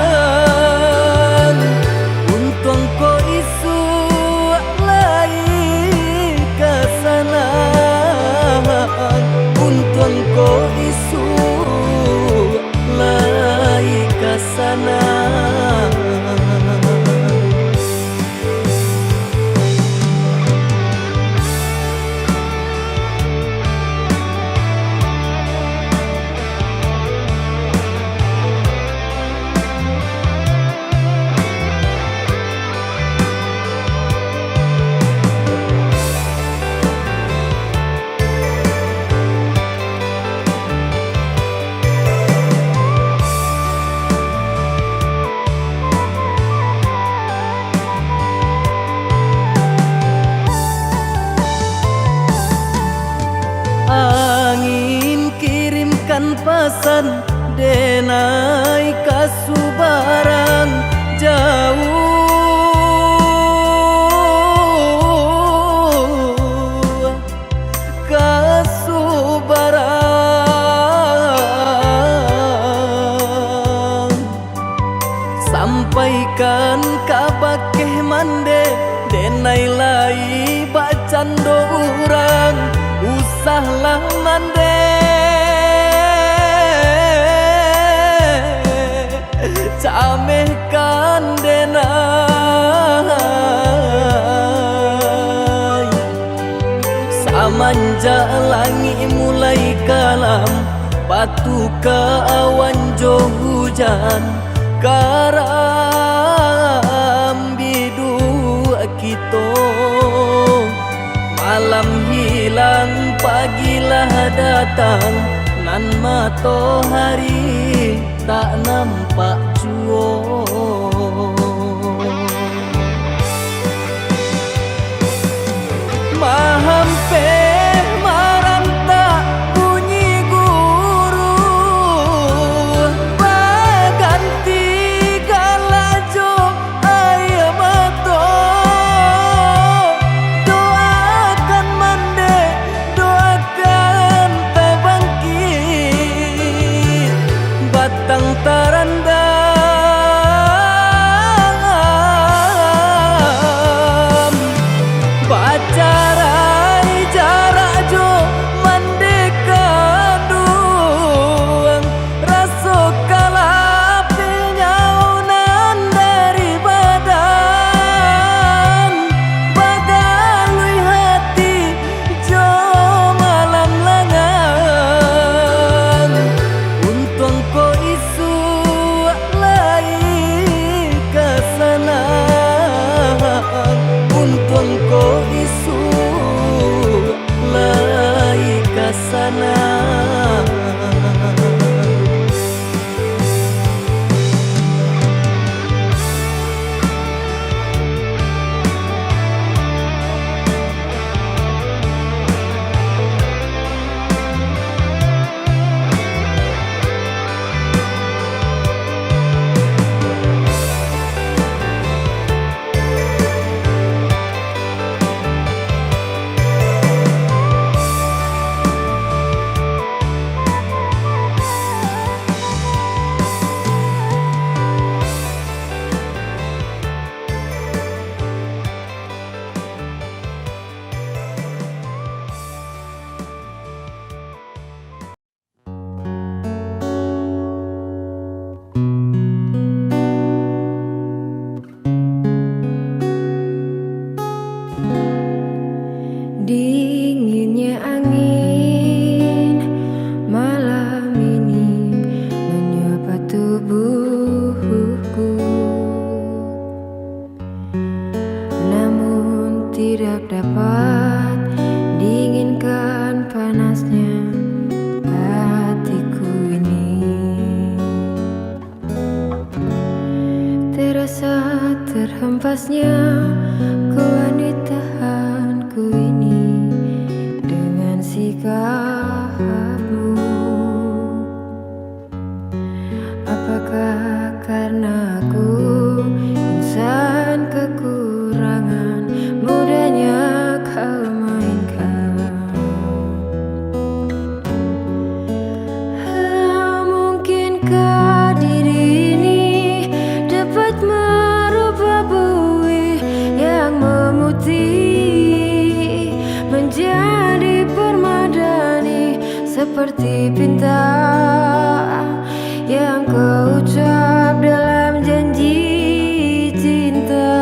untung ko isu lai kesana untung ko isu lai kesana. Angin kirimkan pesan denai kasubarang jauh, kasubarang kan kabakeh mande denai lai bacando urang usahlah mande camehkan denai samanja langit mulai kalam batu ke awan jo hujan karam bidu kita malam hilang pagilah datang nan matahari tak nampak jua mahampe maranta bunyi guru baganti galajo ayam mato doakan mande doakan tabangkit batang tarandam pacarai jarak jo mandeka duang raso kalapil nyaunan dari badan bagalui hati jo malam langan untung ko isu lai kesana untung ko isu lai kesana Dinginnya angin malam ini menyapa tubuhku, namun tidak dapat dinginkan panasnya hatiku ini. Terasa terhempasnya kewanitanku ini dengan sikapmu. Apakah karena aku insan kekurangan mudahnya kau mainkan? Mungkinkah diri ini dapat merubah buih yang memutih menjadi permadani seperti bintang yang kau ucap dalam janji cinta.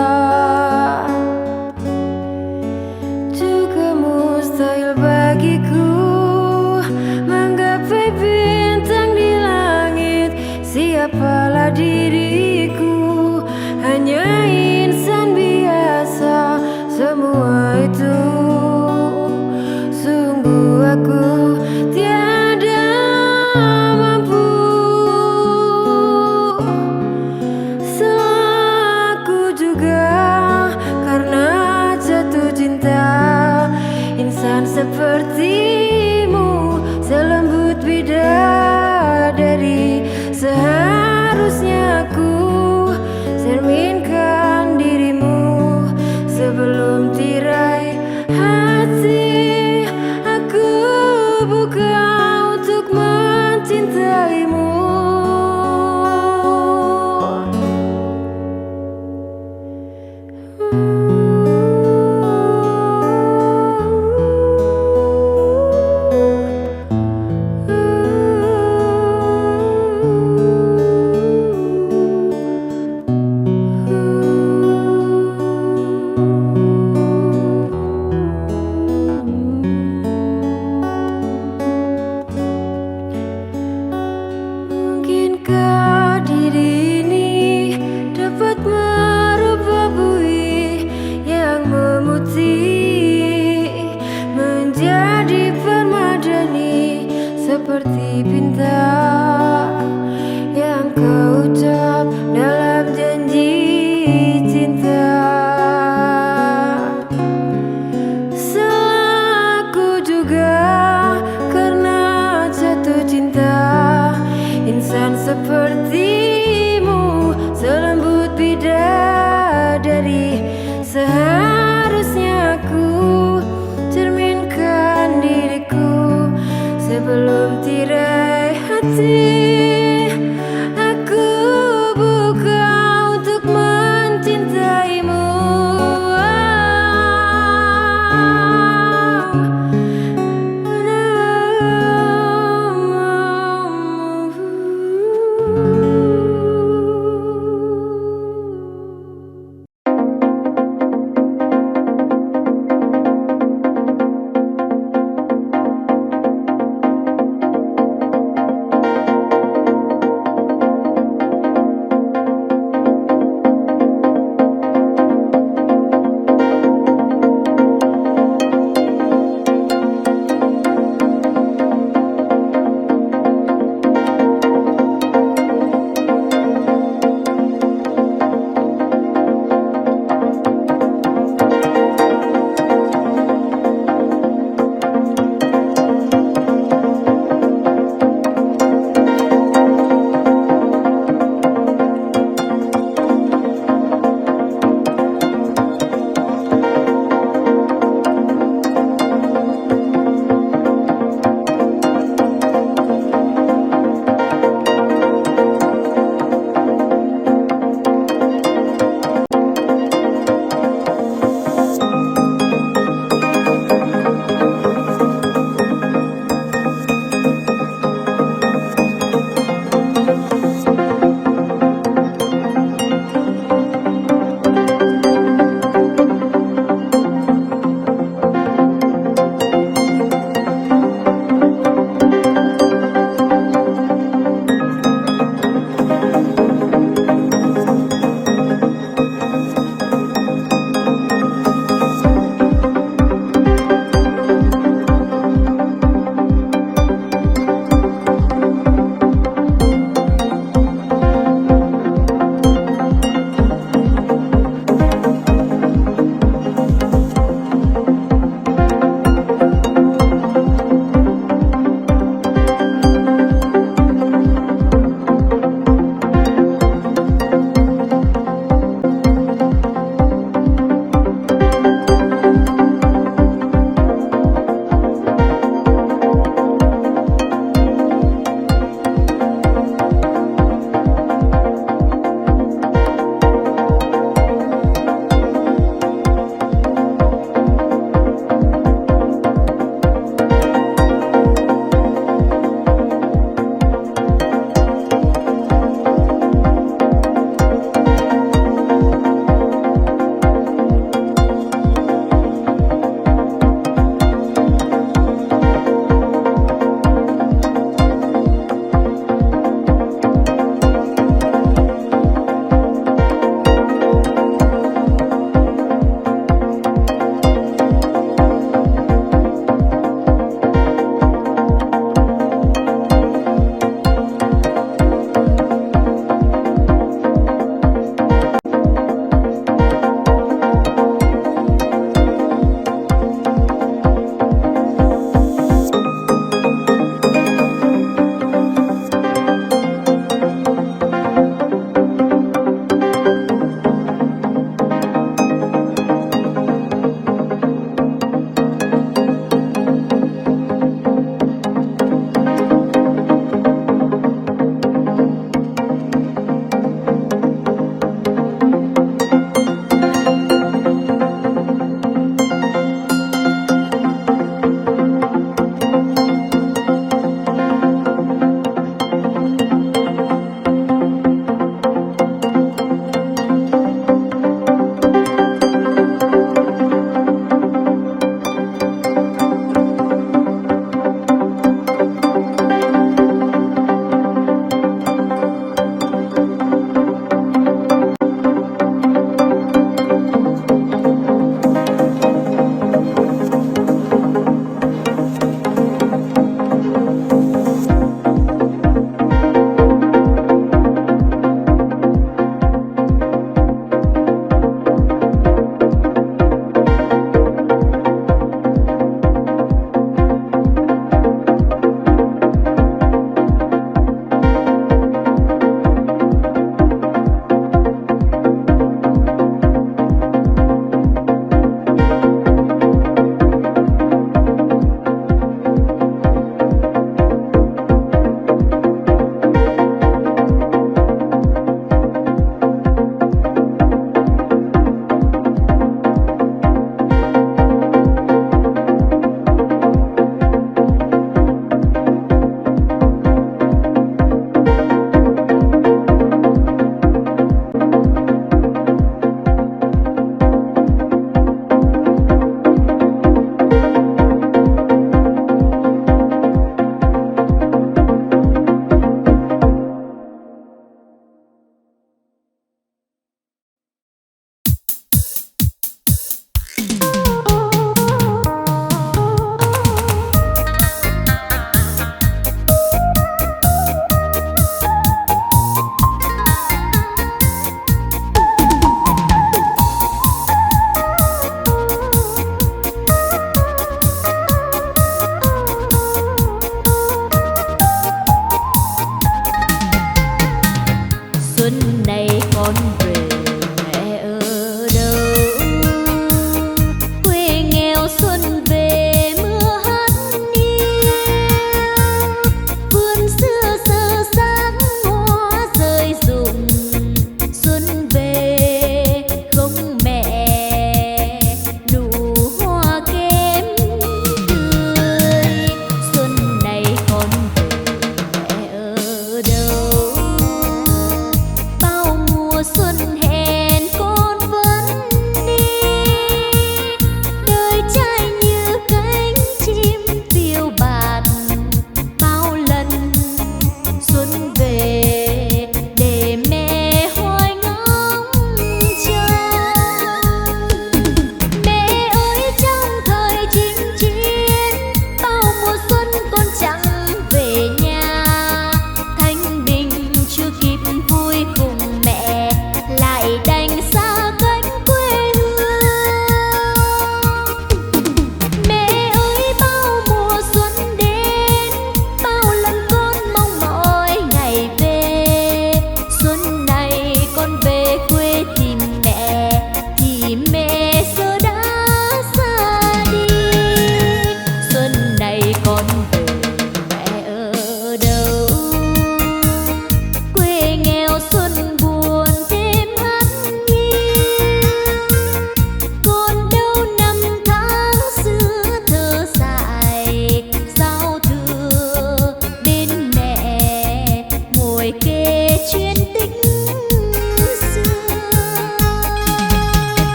Juga mustahil bagiku menggapai bintang di langit. Siapalah diriku, hanya insan biasa. Semua itu sungguh aku tiada mampu. Selaku juga karena jatuh cinta insan sepertimu, selembut bidadari. Seharusnya aku cerminkan dirimu sebelum tirai hati aku buka untuk mencintaimu. seperti bintang yang kau ucap dalam janji cinta. Selaku juga karena jatuh cinta, insan sepertimu selembut bidadari. Seharusnya aku cerminkan diriku sebelum tirai hati.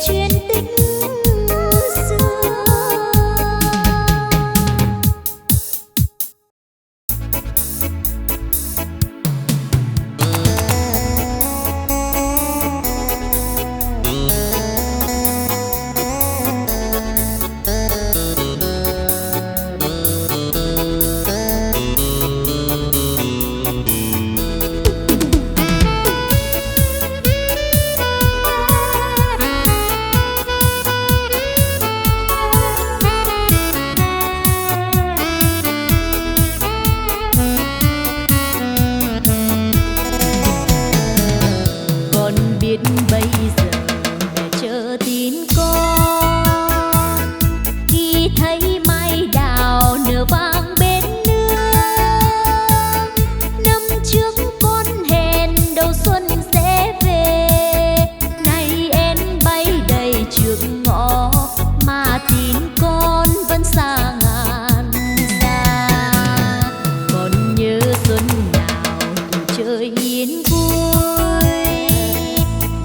chuyện tình xưa. Con biết bây giờ mẹ chờ tin con, khi thấy mai đào nở vang bên nương. Năm trước con hẹn đầu xuân sẽ về, nay em bay đầy trước ngõ mà tin con vẫn xa ngàn xa. Con nhớ xuân nào tuổi chơi yên vui,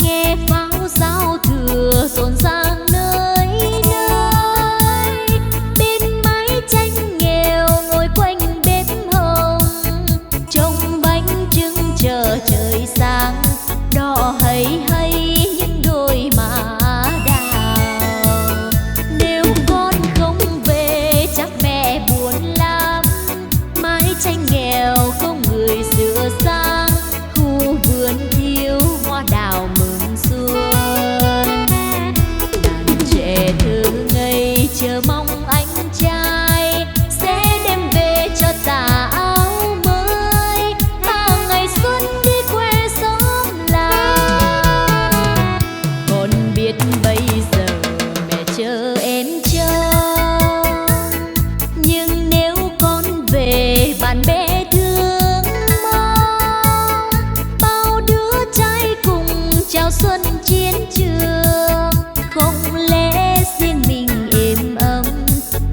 nghe pháo giao thừa rộn ràng nơi nơi. Bên mái tranh nghèo ngồi quanh bếp hồng, trông bánh trưng chờ trời sáng, đỏ hay hay những đôi má đào. Nếu con không về chắc mẹ buồn lắm, mái tranh nghèo không người sửa sang, khu vườn thiếu hoa đào mừng xuân. Đàn trẻ thơ ngây chờ mong anh trai sẽ đem về cho tà áo mới, bao ngày xuân đi quê xóm làng. Con biết bây giờ mẹ chờ em trông, nhưng nếu con về bạn bè thương mong, bao đứa trai cùng chào xuân chiến trường. Không lẽ riêng mình êm ấm,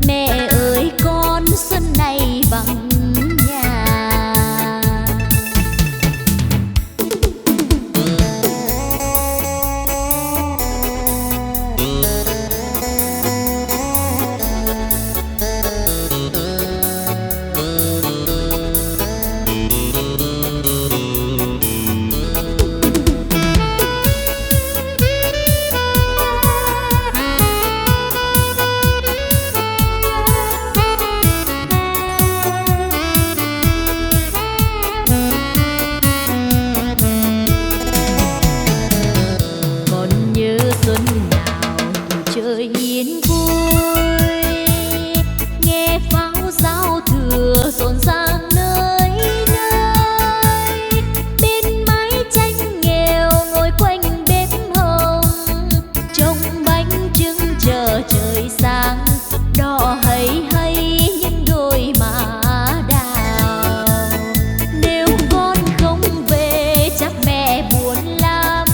mẹ ơi con xuân này bằng nhà. Còn nhớ xuân nào tuổi chơi yên vui, nghe pháo giao thừa rộn ràng nơi nơi. Bên mái tranh nghèo ngồi quanh bếp hồng, trông bánh trưng chờ trời sáng, đỏ hay hay những đôi má đào. Nếu con không về chắc mẹ buồn lắm,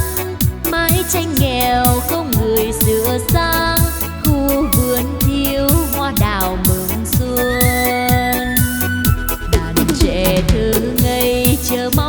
mái tranh nghèo không người sửa sang, khu vườn thiếu hoa đào mừng xuân. Đàn trẻ thơ ngây chờ mong